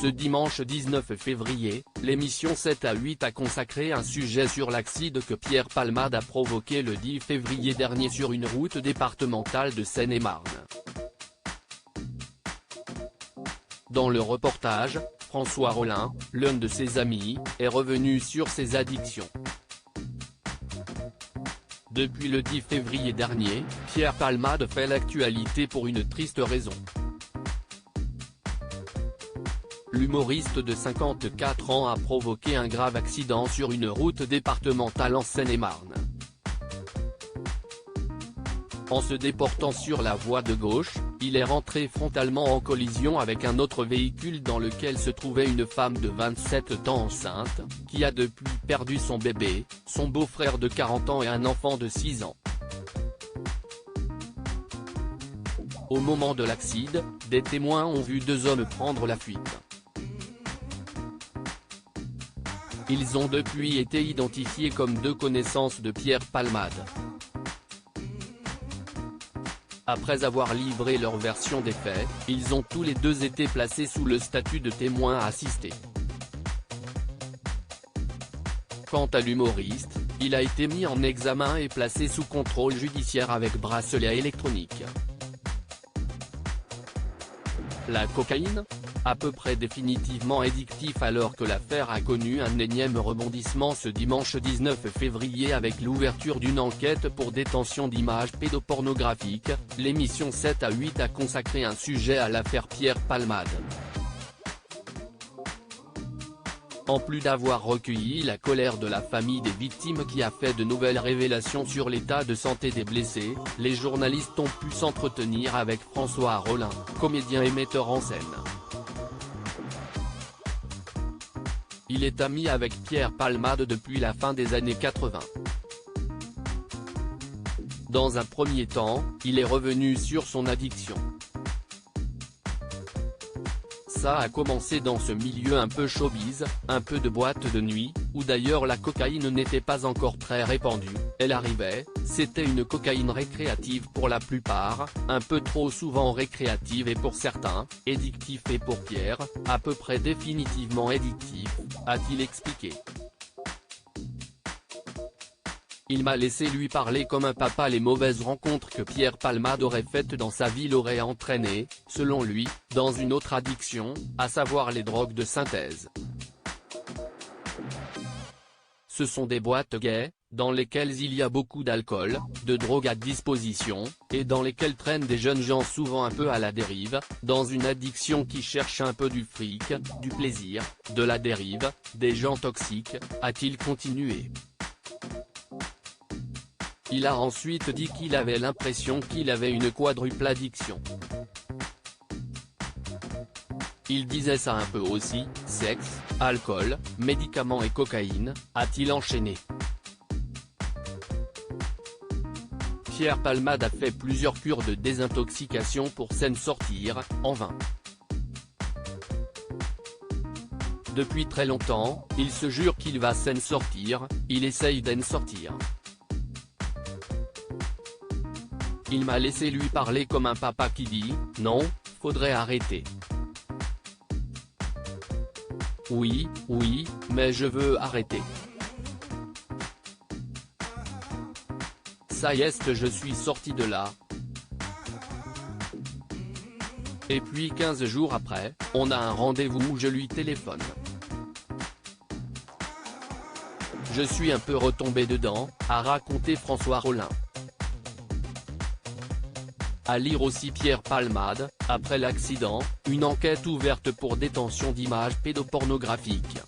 Ce dimanche 19 février, l'émission 7 à 8 a consacré un sujet sur l'accident que Pierre Palmade a provoqué le 10 février dernier sur une route départementale de Seine-et-Marne. Dans le reportage, François Rollin, l'un de ses amis, est revenu sur ses addictions. Depuis le 10 février dernier, Pierre Palmade fait l'actualité pour une triste raison. L'humoriste de 54 ans a provoqué un grave accident sur une route départementale en Seine-et-Marne. En se déportant sur la voie de gauche, il est rentré frontalement en collision avec un autre véhicule dans lequel se trouvait une femme de 27 ans enceinte, qui a depuis perdu son bébé, son beau-frère de 40 ans et un enfant de 6 ans. Au moment de l'accident, des témoins ont vu deux hommes prendre la fuite. Ils ont depuis été identifiés comme deux connaissances de Pierre Palmade. Après avoir livré leur version des faits, ils ont tous les deux été placés sous le statut de témoins assistés. Quant à l'humoriste, il a été mis en examen et placé sous contrôle judiciaire avec bracelet électronique. La cocaïne ? À peu près définitivement addictif alors que l'affaire a connu un énième rebondissement ce dimanche 19 février avec l'ouverture d'une enquête pour détention d'images pédopornographiques, l'émission 7 à 8 a consacré un sujet à l'affaire Pierre Palmade. En plus d'avoir recueilli la colère de la famille des victimes qui a fait de nouvelles révélations sur l'état de santé des blessés, les journalistes ont pu s'entretenir avec François Rollin, comédien et metteur en scène. Il est ami avec Pierre Palmade depuis la fin des années 80. Dans un premier temps, il est revenu sur son addiction. Ça a commencé dans ce milieu un peu showbiz, un peu de boîte de nuit, où d'ailleurs la cocaïne n'était pas encore très répandue, elle arrivait, c'était une cocaïne récréative pour la plupart, un peu trop souvent récréative et pour certains, addictif et pour Pierre, à peu près définitivement addictif, a-t-il expliqué. Il m'a laissé lui parler comme un papa. Les mauvaises rencontres que Pierre Palmade aurait faites dans sa vie l'auraient entraîné, selon lui, dans une autre addiction, à savoir les drogues de synthèse. Ce sont des boîtes gays, dans lesquelles il y a beaucoup d'alcool, de drogue à disposition, et dans lesquelles traînent des jeunes gens souvent un peu à la dérive, dans une addiction qui cherche un peu du fric, du plaisir, de la dérive, des gens toxiques, a-t-il continué. Il a ensuite dit qu'il avait l'impression qu'il avait une quadruple addiction. Il disait ça un peu aussi, sexe, alcool, médicaments et cocaïne, a-t-il enchaîné. Pierre Palmade a fait plusieurs cures de désintoxication pour s'en sortir, en vain. Depuis très longtemps, il se jure qu'il va s'en sortir, il essaye d'en sortir. Il m'a laissé lui parler comme un papa qui dit « Non, faudrait arrêter. Oui, mais je veux arrêter. Ça y est, je suis sorti de là. » Et puis 15 jours après, on a un rendez-vous où je lui téléphone. Je suis un peu retombé dedans, a raconté François Rollin. À lire aussi Pierre Palmade, après l'accident, une enquête ouverte pour détention d'images pédopornographiques.